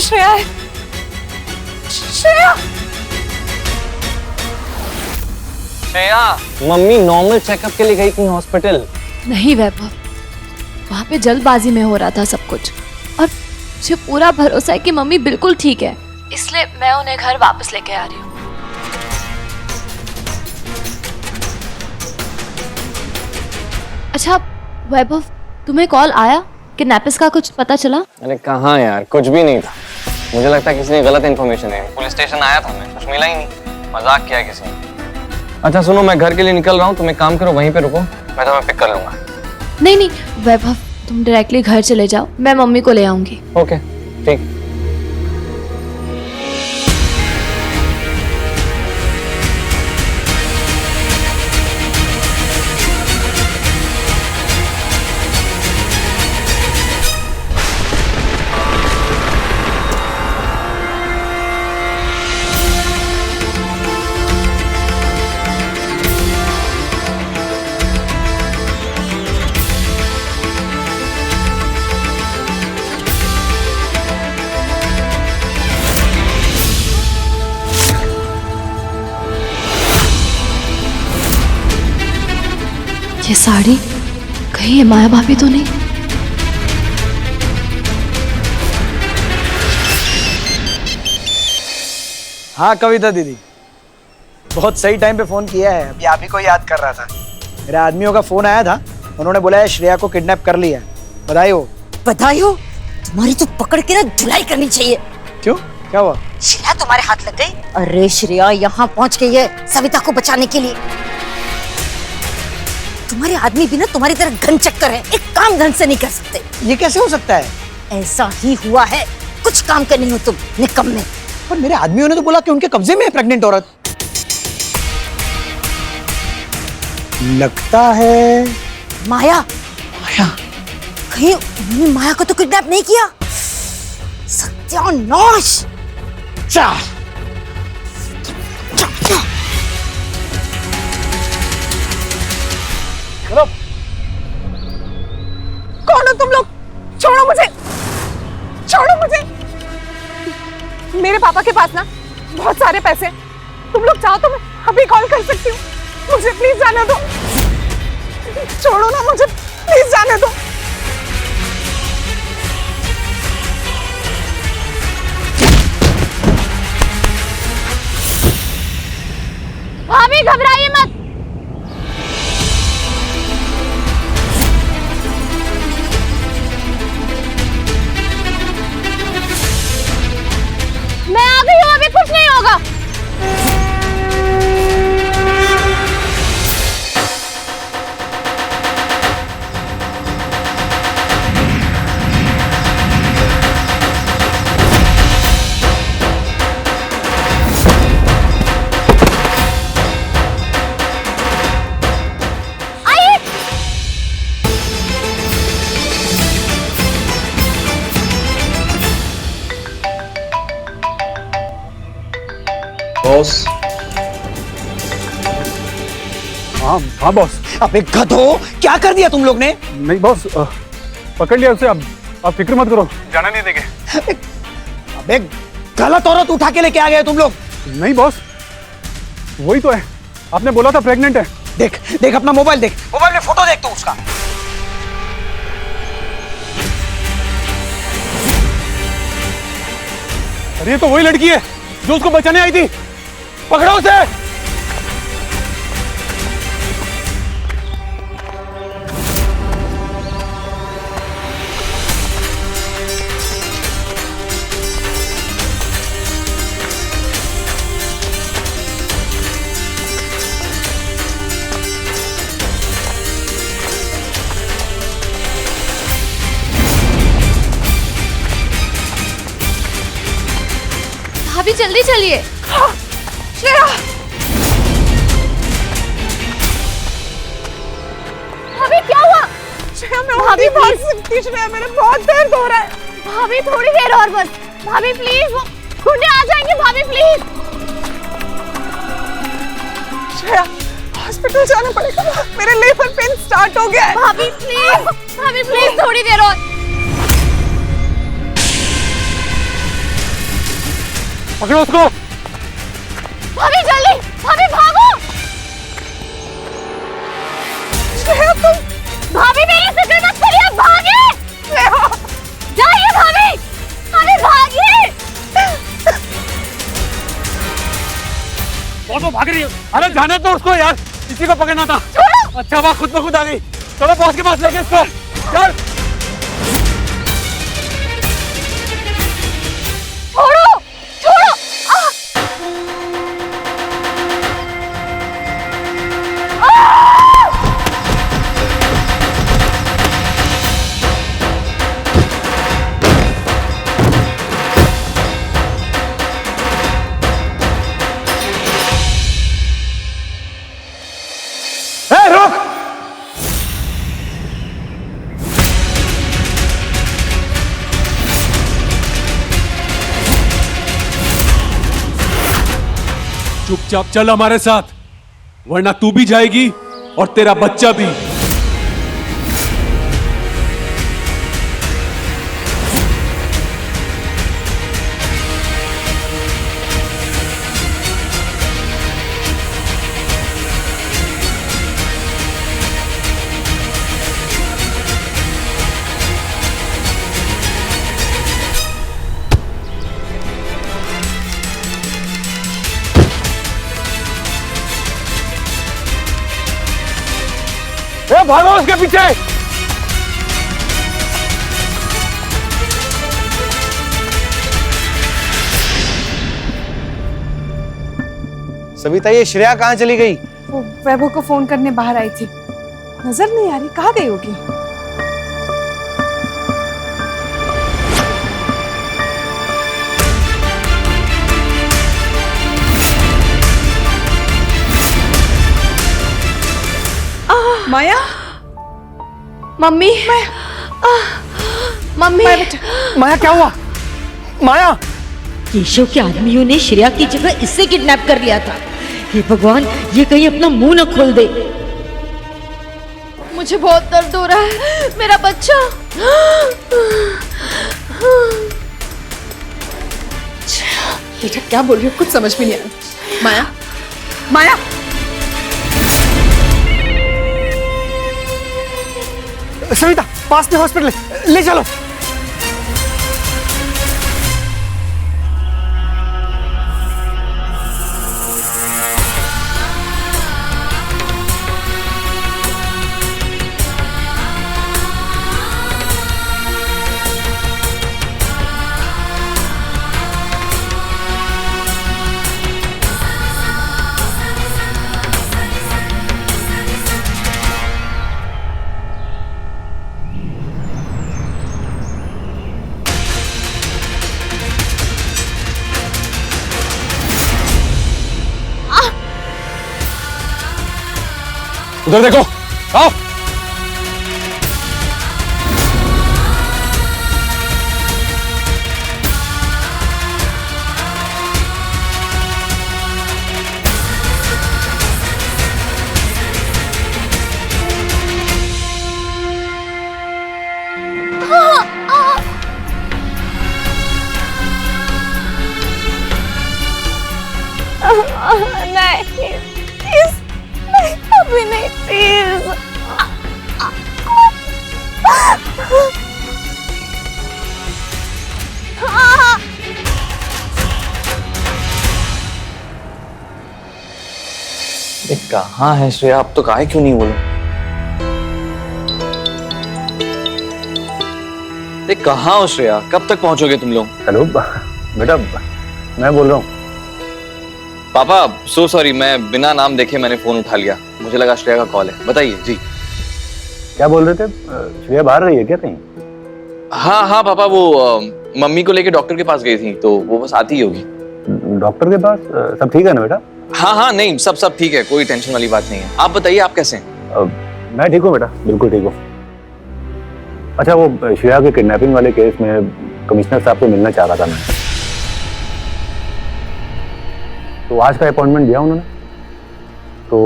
श्रेया है। Shreya Shreya, mummy normal checkup के लिए गई थी हॉस्पिटल। नहीं वैभव, वहां पे जल्दबाजी में हो रहा था सब कुछ, और मुझे पूरा भरोसा है कि मम्मी बिल्कुल ठीक है, इसलिए मैं उन्हें घर वापस लेके आ रही हूँ। अच्छा वैभव, तुम्हें कॉल आया कि नेपिस का कुछ पता चला? अरे कहाँ यार, कुछ भी नहीं था। मुझे लगता है किसी ने गलत इन्फॉर्मेशन है। पुलिस स्टेशन आया था मैं, कुछ मिला ही नहीं। मजाक किया किसी ने। अच्छा सुनो, मैं घर के लिए निकल रहा हूँ, तुम एक काम करो, वहीं पे रुको, मैं तुम्हें पिक कर लूंगा। नहीं नहीं वैभव, तुम डायरेक्टली घर चले जाओ, मैं मम्मी को ले आऊंगी। ओके ठीक। ये साड़ी कहीं ये माया भाभी तो नहीं? हाँ कविता दीदी, बहुत सही टाइम पे फोन किया है। अभी आप ही को याद कर रहा था। मेरे आदमियों का फोन आया था, उन्होंने बोला है श्रेया को किडनैप कर लिया है। बधाई हो। बधाई हो? तुम्हारी तो पकड़ के ना धुलाई करनी चाहिए। क्यों, क्या हुआ? श्रेया तुम्हारे हाथ लग गई। अरे श्रेया यहाँ पहुँच गई है सविता को बचाने के लिए। तुम्हारे आदमी भी ना तुम्हारी तरह घन चक्कर है, एक काम ढंग से नहीं कर सकते। ये कैसे हो सकता है? ऐसा ही हुआ है, कुछ काम के नहीं हो तुम, निकम्मे। पर मेरे आदमियों ने तो बोला कि उनके कब्जे में है प्रेग्नेंट औरत। लगता है माया। माया? कहीं उन्होंने माया को तो किडनैप नहीं किया? सत्यानाश। चा कौन हो तुम लोग? छोड़ो मुझे, छोड़ो मुझे। मेरे पापा के पास ना बहुत सारे पैसे, तुम लोग चाहो तो मैं अभी कॉल कर सकती हूँ। मुझे प्लीज जाने दो, छोड़ो ना मुझे, प्लीज जाने दो। भाभी घबराइए मत, मैं आ गई हूँ, अभी कुछ नहीं होगा। बॉस। हाँ हाँ बॉस। अबे गधो, क्या कर दिया तुम लोग ने? नहीं बॉस, पकड़ लिया उसे। आप फिक्र मत करो, जाना नहीं देंगे। अबे गलत औरत उठा के लेके आ गए तुम लोग। नहीं बॉस, वही तो है, आपने बोला था प्रेग्नेंट है। देख देख अपना मोबाइल देख, मोबाइल में फोटो देख तू उसका। अरे ये तो वही लड़की है जो उसको बचाने आई थी। पकड़ो उसे। भाभी जल्दी चलिए। श्रेया, भाभी क्या हुआ? श्रेया मैं भाभी बहुत सकती, श्रेया मेरा बहुत दर्द हो रहा है। भाभी थोड़ी देर और बस, भाभी प्लीज, वो गुंडे आ जाएंगे, भाभी प्लीज। श्रेया हॉस्पिटल जाना पड़ेगा, मेरे लेबर पेन स्टार्ट हो गया है। भाभी प्लीज, भाभी प्लीज थोड़ी देर और। पकड़ो उसको। भाभी जल्दी, भाभी भागो। श्रेया तुम, भाभी मेरी फिक्र मत करिए, भागे। श्रेया जाइए भाभी, भाभी भागिए। वो भाग रही है। अरे जाने तो उसको यार, किसी को पकड़ना था। अच्छा बात खुद ब खुद आ गई। चलो बॉस के पास लेके इसको। चल। छोड़ो, छोड़ो। ए, रुक। चुपचाप चल हमारे साथ, वरना तू भी जाएगी और तेरा बच्चा भी। ए, भागो उसके पीछे। सविता, ये श्रेया कहाँ चली गई? वो वैभव को फोन करने बाहर आई थी, नजर नहीं आ रही, कहाँ गई होगी? माया, मम्मी, मम्मी, माया क्या हुआ? माया, केशव के आदमियों ने श्रेया की जगह इससे किडनैप कर लिया था। हे भगवान, ये कहीं अपना मुंह न खोल दे। मुझे बहुत दर्द हो रहा है, मेरा बच्चा। बेटा क्या बोल रही हो, कुछ समझ में नहीं आया। माया, माया, सविता पास में हॉस्पिटल ले चलो। उधर देखो, आओ। नहीं प्लीज, नहीं अभी नहीं प्लीज। कहाँ है श्रेया? अब तो काहे क्यों नहीं बोलो? कहाँ हो श्रेया? कब तक पहुंचोगे तुम लोग? हेलो बेटा, मैं बोल रहा हूँ। पापा सो सॉरी, मैं बिना नाम देखे मैंने फोन उठा लिया, मुझे लगा श्रेया का कॉल है। बताइए जी। क्या बोल रहे थे? श्रेया बाहर रही है क्या कहीं? हाँ हाँ पापा, वो मम्मी को लेके डॉक्टर के पास गई थी, तो वो बस आती ही होगी। डॉक्टर के पास? सब ठीक है ना बेटा? हाँ हाँ, नहीं सब ठीक है, कोई टेंशन वाली बात नहीं है। आप बताइए, आप कैसे हैं? मैं ठीक हूँ बेटा, बिल्कुल ठीक हूँ। अच्छा, वो श्रेया के किडनैपिंग वाले केस में कमिश्नर साहब से मिलना चाह रहा था मैं, तो आज का अपॉइंटमेंट दिया उन्होंने, तो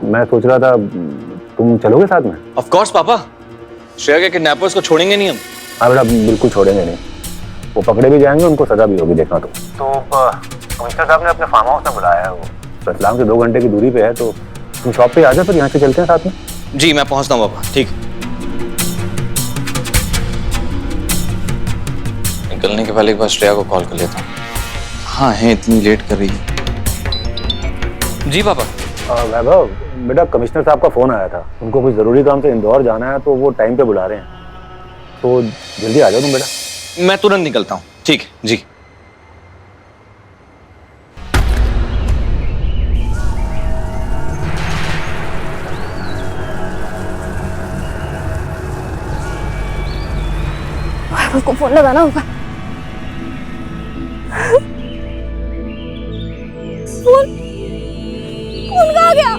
मैं सोच रहा था तुम चलोगे साथ में? ऑफ कोर्स पापा, श्रेया के किडनैपर्स को छोड़ेंगे नहीं हम। हाँ बेटा, बिल्कुल छोड़ेंगे नहीं, वो पकड़े भी जाएंगे, उनको सजा भी होगी, देखना तो कमिश्नर साहब ने अपने फार्म हाउस में बुलाया है। वो रतलाम से 2 घंटे की दूरी पे है, तो तुम शॉप पे आ जाओ, फिर यहाँ से चलते हैं साथ में। जी मैं पहुंचता हूँ पापा, ठीक। निकलने के पहले एक बार श्रेया को कॉल कर लेता हूँ। हाँ है, इतनी लेट कर रही है। जी पापा। वैभव बेटा, कमिश्नर साहब का फोन आया था, उनको कुछ जरूरी काम से इंदौर जाना है, तो वो टाइम पे बुला रहे हैं, तो जल्दी आ जाओ तुम बेटा। मैं तुरंत निकलता हूँ। ठीक है जी। को फोन लगाना होगा। फोन फोन कहाँ गया?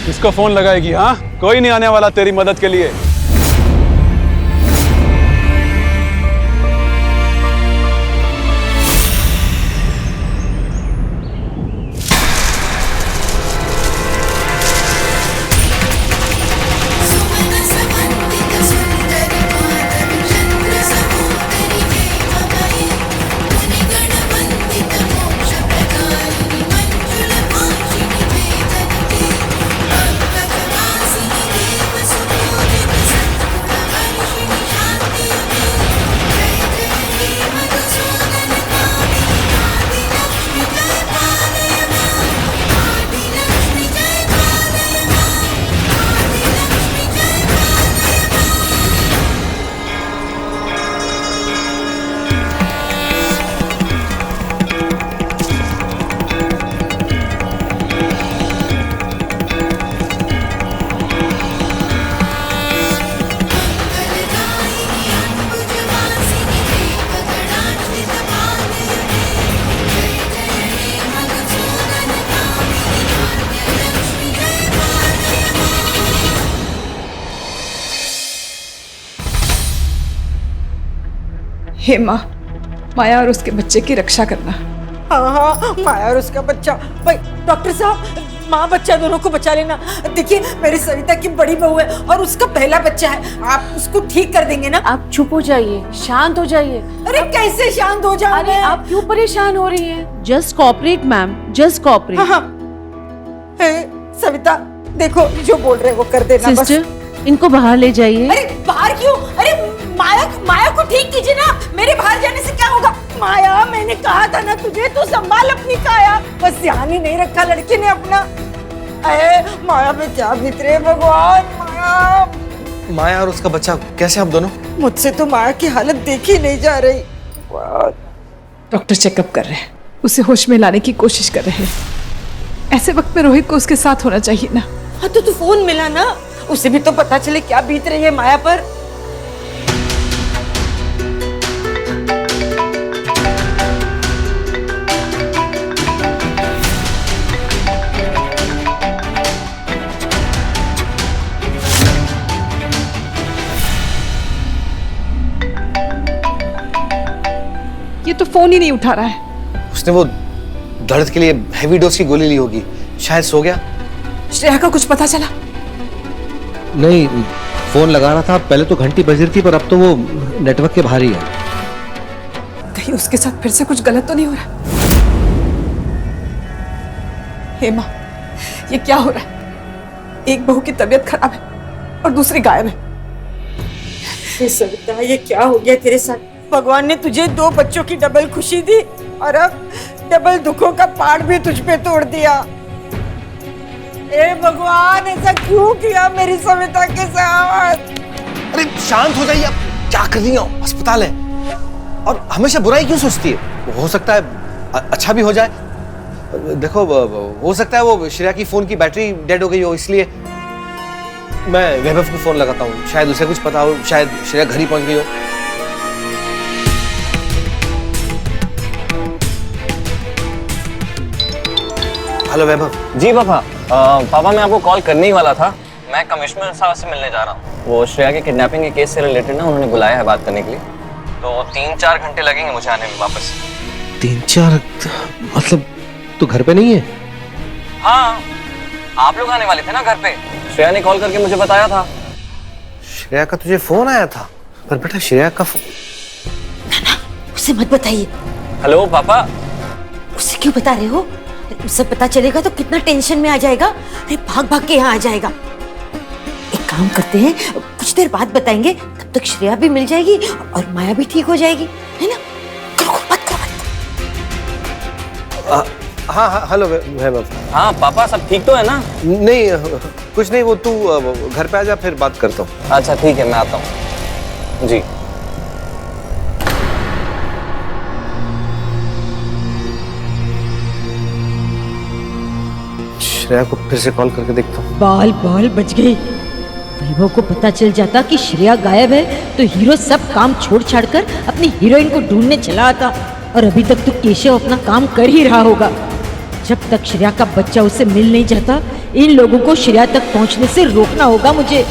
इसको फोन लगाएगी? हाँ, कोई नहीं आने वाला तेरी मदद के लिए। हे माँ, माया और उसके बच्चे की रक्षा करना। हाँ हाँ, माया और उसका बच्चा। भाई डॉक्टर साहब, माँ बच्चा दोनों को बचा लेना। देखिए मेरी सविता की बड़ी बहू है और उसका पहला बच्चा है, आप उसको ठीक कर देंगे ना? आप चुप हो जाइए, शांत हो जाइए। अरे कैसे शांत हो जाऊं अरे मैं? आप क्यों परेशान हो रही हैं? Just cooperate ma'am, just cooperate. हाँ, सविता देखो, जो बोल रहे वो कर देना बस। सिस्टर, इनको बाहर ले जाइए। अरे बाहर क्यों? अरे माया को ठीक कीजिए ना, मेरे बाहर जाने से क्या होगा? माया, मैंने कहा था ना तुझे, तू संभाल अपनी काया। बस ध्यान ही नहीं रखा लड़की ने अपना। अरे माया पे क्या बीत रहे भगवान। माया और उसका बच्चा कैसे आप दोनों? मुझसे तो माया की हालत देखी नहीं जा रही। डॉक्टर चेकअप कर रहे हैं, उसे होश में लाने की कोशिश कर रहे हैं। ऐसे वक्त में रोहित को उसके साथ होना चाहिए ना। हाँ तो तू फोन मिला ना, उसे भी तो पता चले क्या बीत रही है माया पर। फोन ही नहीं उठा रहा है। उसने वो दर्द के लिए हेवी डोज की गोली ली होगी, शायद सो गया। श्रेया का कुछ पता चला? नहीं, फोन लगा रहा था, पहले तो घंटी बज रही थी पर अब तो वो नेटवर्क के बाहर ही है। कहीं उसके साथ फिर से कुछ गलत तो नहीं हो रहा? हेमा, ये क्या हो रहा है? एक बहू की तबीयत खराब है और दूसरी गायब है। सविता, ये क्या हो गया तेरे साथ? भगवान ने तुझे 2 बच्चों की डबल खुशी दी और अब डबल दुखों का पहाड़ भी तुझ पे तोड़ दिया। ए भगवान, ऐसा क्यों किया मेरी सविता के साथ? अरे शांत हो जाइए, अब क्या कर रही हो? अस्पताल है और हमेशा बुराई क्यों सोचती है? हो सकता है अच्छा भी हो जाए। देखो, हो सकता है वो श्रेया की फोन की बैटरी डेड हो गई हो, इसलिए मैं वैभव को फोन लगाता हूँ, शायद उसे कुछ पता हो, शायद श्रेया घर ही पहुंच गई हो। हेलो वैभव। जी पापा। पापा मैं आपको कॉल करने ही वाला था। मैं कमिश्नर साहब से मिलने जा रहा हूँ। वो श्रेया के किडनैपिंग के केस से रिलेटेड ना उन्होंने बुलाया है बात करने के लिए, तो 3-4 घंटे लगेंगे मुझे आने में वापस। 3-4 मतलब तो घर पे नहीं है? हाँ, आप लोग आने वाले थे ना घर पे, श्रेया ने कॉल करके मुझे बताया था। श्रेया का तुझे फोन आया था? पर बेटा श्रेया का फोन ना, उसे मत बताइए। हेलो पापा। उसे क्यों बता रहे हो? उसे पता चलेगा तो कितना टेंशन में आ जाएगा। अरे भाग भाग के यहाँ आ जाएगा। एक काम करते हैं, कुछ देर बाद बताएंगे, तब तक श्रेया भी मिल जाएगी और माया भी ठीक हो जाएगी, है ना? मत करो। हाँ, हेलो वैभव। हाँ पापा, सब ठीक तो है ना? नहीं, कुछ नहीं, वो तू घर पे आ जा, फिर बात करता हूँ। अच्छा ठीक है, मैं आता हूँ। जी। श्रेया को फिर से कॉल करके देखता हूँ। बाल बच गई। वैभव को पता चल जाता कि श्रेया गायब है तो हीरो सब काम छोड़ छाड़ कर अपनी हीरोइन को ढूंढने चला आता, और अभी तक तो केशव अपना काम कर ही रहा होगा। जब तक श्रेया का बच्चा उसे मिल नहीं जाता, इन लोगों को श्रेया तक पहुंचने से रोकना होगा मुझे।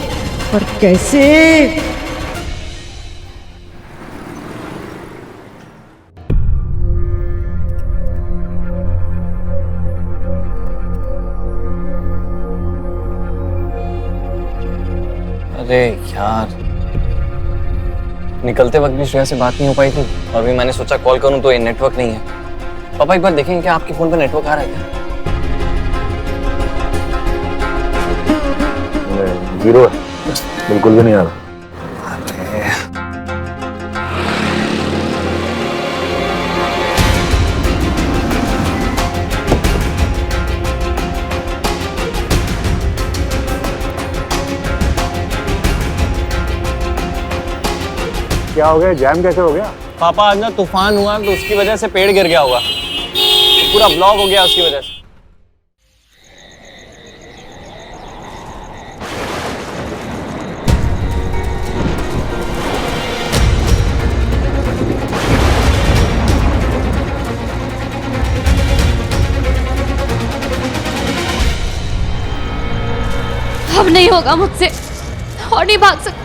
पर कैसे? अरे यार, निकलते वक्त भी श्रेया से बात नहीं हो पाई थी और भी मैंने सोचा कॉल करूं तो ये नेटवर्क नहीं है। पापा एक बार देखेंगे क्या आपके फोन पे नेटवर्क आ रहा है क्या? जीरो है, बिल्कुल भी नहीं आ रहा। क्या हो गया? जैम कैसे हो गया? पापा आज ना तूफान हुआ तो उसकी वजह से पेड़ गिर गया होगा, तो पूरा ब्लॉक हो गया उसकी वजह से। अब नहीं होगा मुझसे, और नहीं भाग सकती।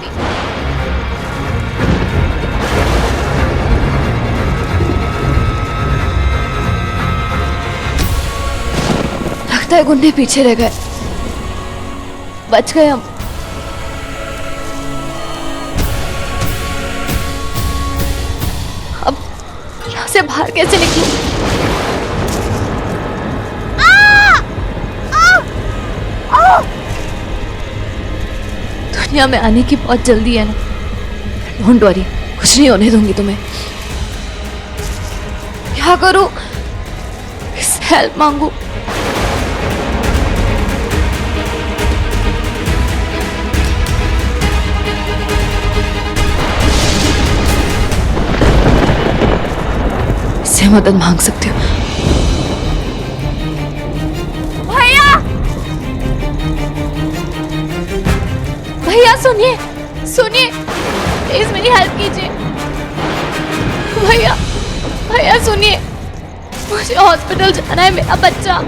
लगता है गुंडे पीछे रह गए, बच गए हम। अब यहाँ से बाहर कैसे निकलूं? दुनिया में आने की बहुत जल्दी है ना, डोंट वरी, कुछ नहीं होने दूंगी तुम्हें। क्या करूं? किससे हेल्प मांगू? इससे मदद मांग सकती हूँ। भैया सुनिए, सुनिए, प्लीज मेरी हेल्प कीजिए। भैया, भैया सुनिए, मुझे हॉस्पिटल जाना है, मेरा बच्चा